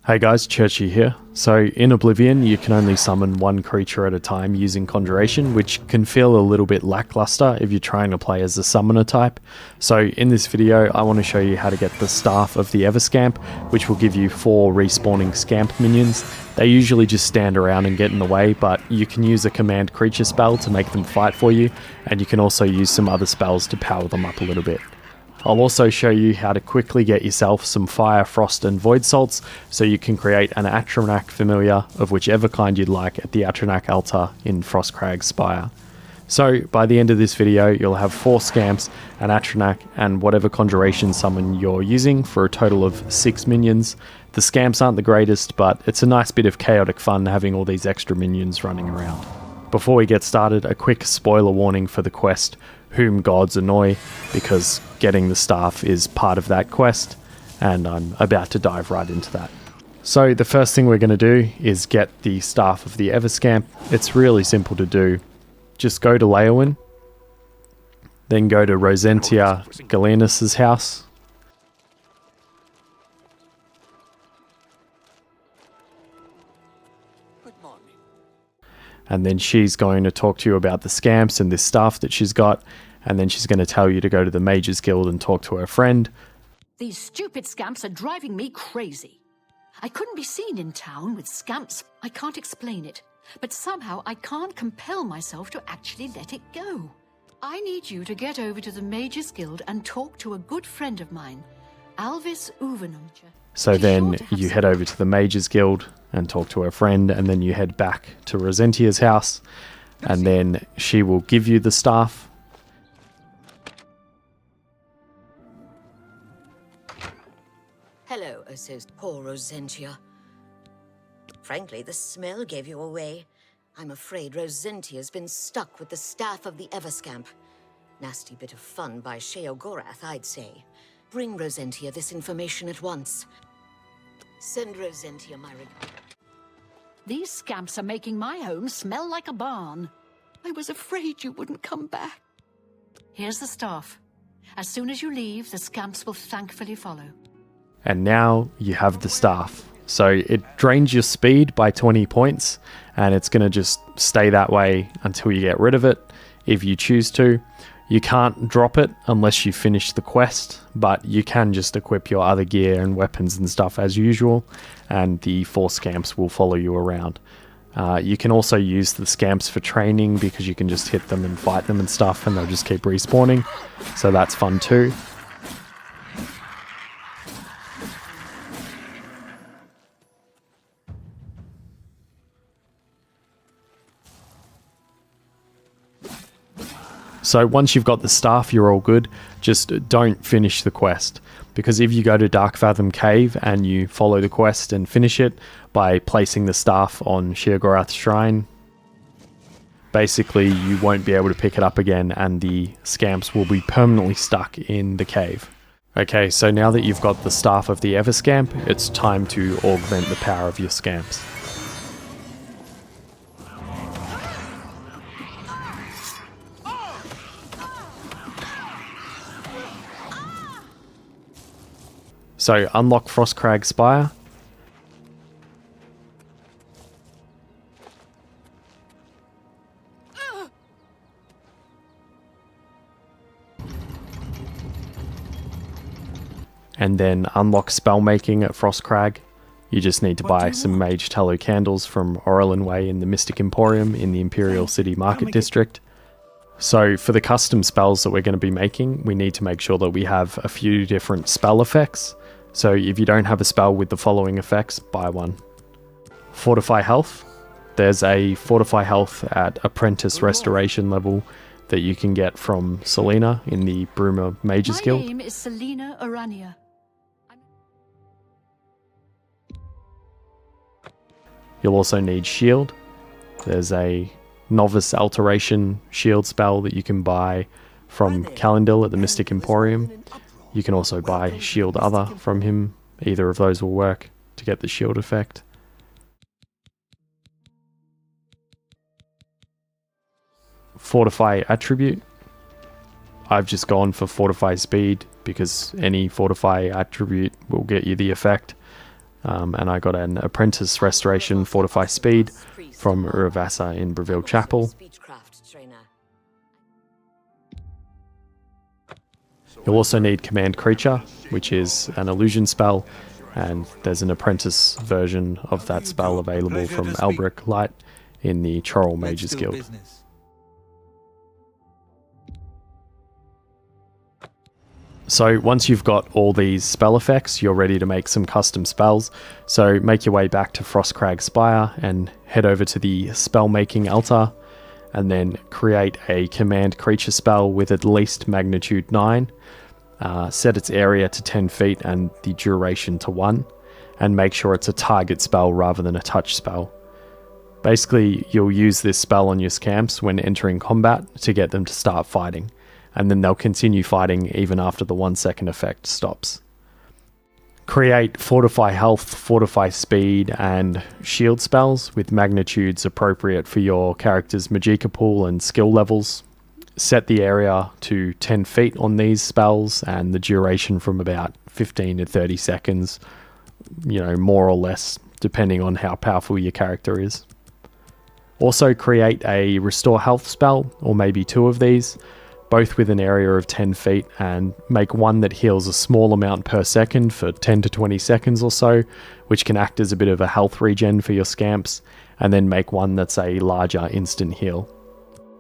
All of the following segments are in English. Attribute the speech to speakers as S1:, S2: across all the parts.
S1: Hey guys, Churchy here. So in Oblivion you can only summon one creature at a time using Conjuration, which can feel a little bit lackluster if you're trying to play as a summoner type. So in this video I want to show you how to get the Staff of the Everscamp, which will give you 4 respawning Scamp minions. They usually just stand around and get in the way, but you can use a command creature spell to make them fight for you, and you can also use some other spells to power them up a little bit. I'll also show you how to quickly get yourself some Fire, Frost and Void Salts so you can create an Atronach Familiar of whichever kind you'd like at the Atronach altar in Frostcrag Spire. So by the end of this video you'll have 4 Scamps, an Atronach and whatever Conjuration summon you're using for a total of 6 minions. The Scamps aren't the greatest, but it's a nice bit of chaotic fun having all these extra minions running around. Before we get started, a quick spoiler warning for the quest Whom Gods Annoy, because getting the staff is part of that quest, and I'm about to dive right into that. So the first thing we're going to do is get the Staff of the Everscamp. It's really simple to do. Just go to Leowin, then go to Rosentia Galenus' house. And then she's going to talk to you about the Scamps and this staff that she's got, and then she's going to tell you to go to the Mages Guild and talk to her friend.
S2: These stupid Scamps are driving me crazy. I couldn't be seen in town with Scamps. I can't explain it, but somehow I can't compel myself to actually let it go. I need you to get over to the Mages Guild and talk to a good friend of mine, Alvis Uvenum.
S1: So then you head over to the Mages Guild and talk to her friend, and then you head back to Rosentia's house, and then she will give you the staff.
S3: Hello, poor Rosentia. Frankly, the smell gave you away. I'm afraid Rosentia's been stuck with the Staff of the Everscamp. Nasty bit of fun by Sheogorath, I'd say. Bring Rosentia this information at once. Send Rosentia my regards.
S2: These Scamps are making my home smell like a barn. I was afraid you wouldn't come back. Here's the staff. As soon as you leave, the Scamps will thankfully follow.
S1: And now you have the staff. So it drains your speed by 20 points, and it's going to just stay that way until you get rid of it, if you choose to. You can't drop it unless you finish the quest, but you can just equip your other gear and weapons and stuff as usual, and the 4 Scamps will follow you around. You can also use the Scamps for training, because you can just hit them and fight them and stuff, and they'll just keep respawning, so that's fun too. So once you've got the staff, you're all good. Just don't finish the quest, because if you go to Darkfathom Cave and you follow the quest and finish it by placing the staff on Sheogorath's shrine, basically you won't be able to pick it up again, and the Scamps will be permanently stuck in the cave. Okay, so now that you've got the Staff of the Everscamp, it's time to augment the power of your Scamps. So unlock Frostcrag Spire. And then unlock spellmaking at Frostcrag. You just need to buy some Mage Tallow candles from Orelin Way in the Mystic Emporium in the Imperial City Market District. So for the custom spells that we're going to be making, we need to make sure that we have a few different spell effects. So if you don't have a spell with the following effects, buy one. Fortify Health. There's a Fortify Health at Apprentice Restoration level that you can get from Selena in the Bruma Mages Guild.
S2: My name is Selena Urania.
S1: You'll also need Shield. There's a Novice Alteration Shield spell that you can buy from Calendil at the Mystic Emporium. You can also buy Shield Other from him. Either of those will work to get the shield effect. Fortify Attribute. I've just gone for Fortify Speed because any Fortify attribute will get you the effect. And I got an Apprentice Restoration Fortify Speed from Ravassa in Breville Chapel. You'll also need Command Creature, which is an illusion spell, and there's an Apprentice version of that spell available from Albric Light in the Chorrol Mages Guild. So once you've got all these spell effects, you're ready to make some custom spells. So make your way back to Frostcrag Spire and head over to the spell making altar, and then create a command creature spell with at least magnitude 9. Set its area to 10 feet and the duration to 1, and make sure it's a target spell rather than a touch spell. Basically, you'll use this spell on your scamps when entering combat to get them to start fighting, and then they'll continue fighting even after the 1 second effect stops. Create Fortify Health, Fortify Speed, and Shield spells with magnitudes appropriate for your character's Magicka pool and skill levels. Set the area to 10 feet on these spells and the duration from about 15 to 30 seconds, more or less, depending on how powerful your character is. Also create a Restore Health spell, or maybe 2 of these, both with an area of 10 feet, and make one that heals a small amount per second for 10 to 20 seconds or so, which can act as a bit of a health regen for your scamps, and then make one that's a larger instant heal.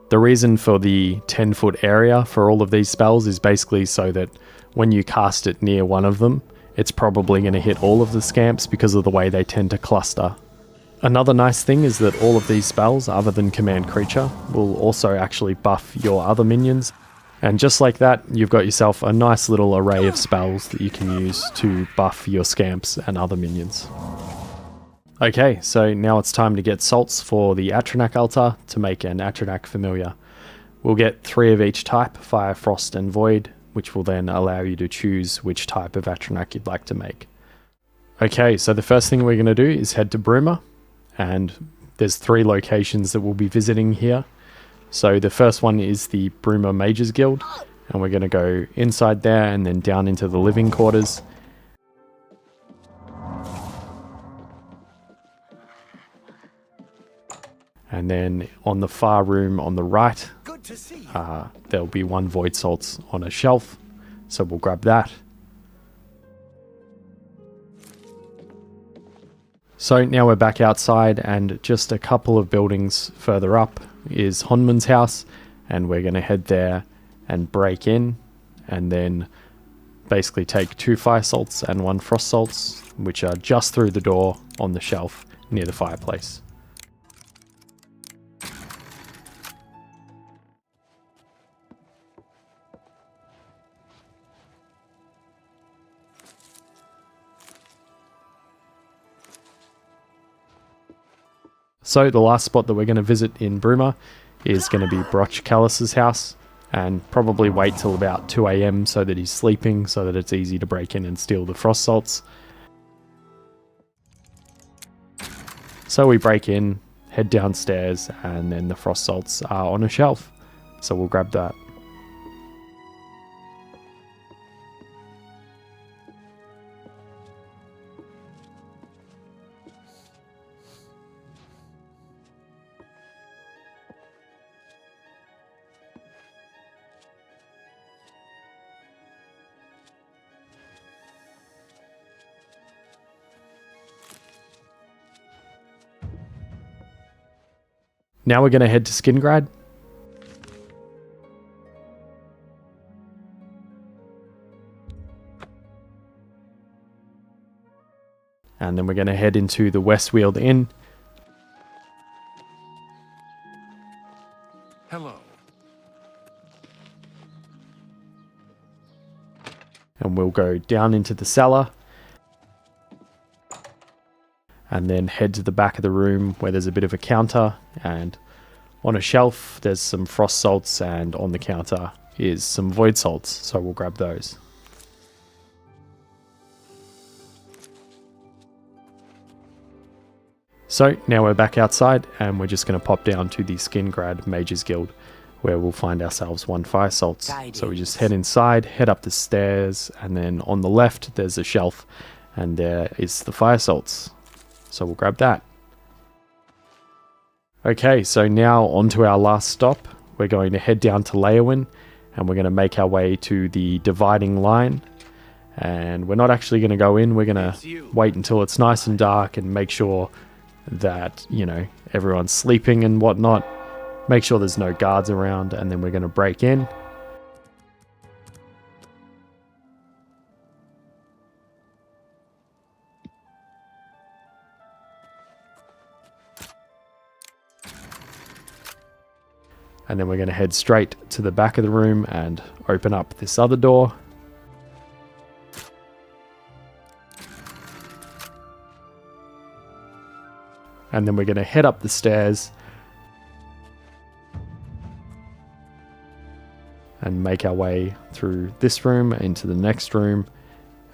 S1: The reason for the 10-foot area for all of these spells is basically so that when you cast it near one of them, it's probably going to hit all of the scamps because of the way they tend to cluster. Another nice thing is that all of these spells, other than Command Creature, will also actually buff your other minions. And just like that, you've got yourself a nice little array of spells that you can use to buff your scamps and other minions. Okay, so now it's time to get salts for the Atronach altar to make an Atronach Familiar. We'll get 3 of each type, Fire, Frost and Void, which will then allow you to choose which type of Atronach you'd like to make. Okay, so the first thing we're going to do is head to Bruma, and there's 3 locations that we'll be visiting here. So the first one is the Bruma Mages Guild, and we're going to go inside there and then down into the living quarters. And then on the far room on the right, there'll be 1 Void Salts on a shelf, so we'll grab that. So now we're back outside, and just a couple of buildings further up is Honman's house, and we're going to head there and break in, and then basically take 2 Fire Salts and 1 Frost Salts, which are just through the door on the shelf near the fireplace. So the last spot that we're going to visit in Bruma is going to be Broch Callus's house, and probably wait till about 2 AM so that he's sleeping, so that it's easy to break in and steal the Frost Salts. So we break in, head downstairs, and then the Frost Salts are on a shelf, so we'll grab that. Now we're going to head to Skingrad. And then we're going to head into the Westweald Inn.
S4: Hello.
S1: And we'll go down into the cellar. And then head to the back of the room where there's a bit of a counter, and on a shelf there's some Frost Salts, and on the counter is some Void Salts, so we'll grab those. So now we're back outside, and we're just going to pop down to the Skingrad Mages Guild, where we'll find ourselves 1 Fire Salts. So we just head inside, head up the stairs, and then on the left there's a shelf, And there is the fire salts. So we'll grab that. Okay, so now on to our last stop. We're going to head down to Leowin, and we're going to make our way to the dividing line. And we're not actually going to go in, we're going to wait until it's nice and dark and make sure that, you know, everyone's sleeping and whatnot. Make sure there's no guards around, and then we're going to break in. And then we're going to head straight to the back of the room and open up this other door. And then we're going to head up the stairs and make our way through this room into the next room.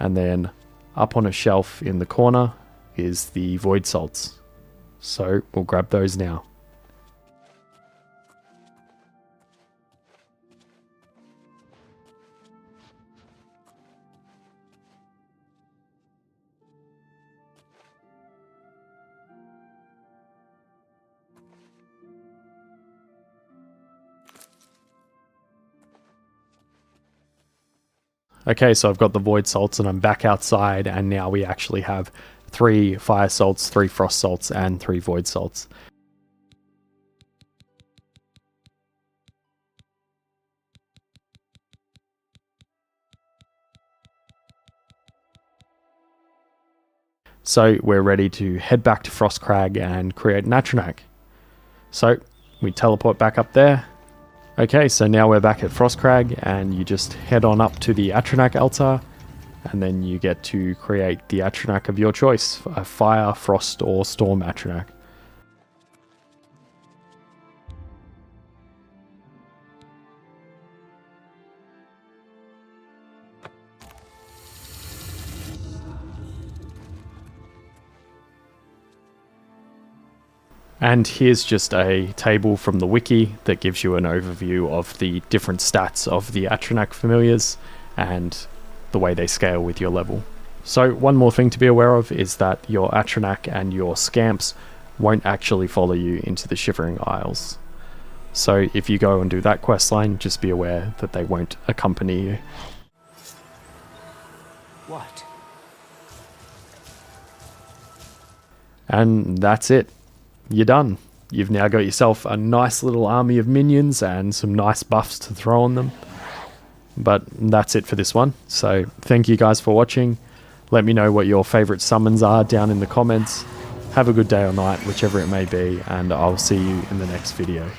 S1: And then up on a shelf in the corner is the void salts. So we'll grab those now. Okay, so I've got the void salts and I'm back outside, and now we actually have 3 fire salts, 3 frost salts, and 3 void salts. So we're ready to head back to Frostcrag and create an Atronach. So we teleport back up there. Okay, so now we're back at Frostcrag, and you just head on up to the Atronach altar, and then you get to create the Atronach of your choice, a fire, frost, or storm Atronach. And here's just a table from the wiki that gives you an overview of the different stats of the Atronach Familiars and the way they scale with your level. So one more thing to be aware of is that your Atronach and your Scamps won't actually follow you into the Shivering Isles. So if you go and do that questline, just be aware that they won't accompany you.
S4: What?
S1: And that's it. You're done. You've now got yourself a nice little army of minions and some nice buffs to throw on them. But that's it for this one. So thank you guys for watching. Let me know what your favorite summons are down in the comments. Have a good day or night, whichever it may be, and I'll see you in the next video.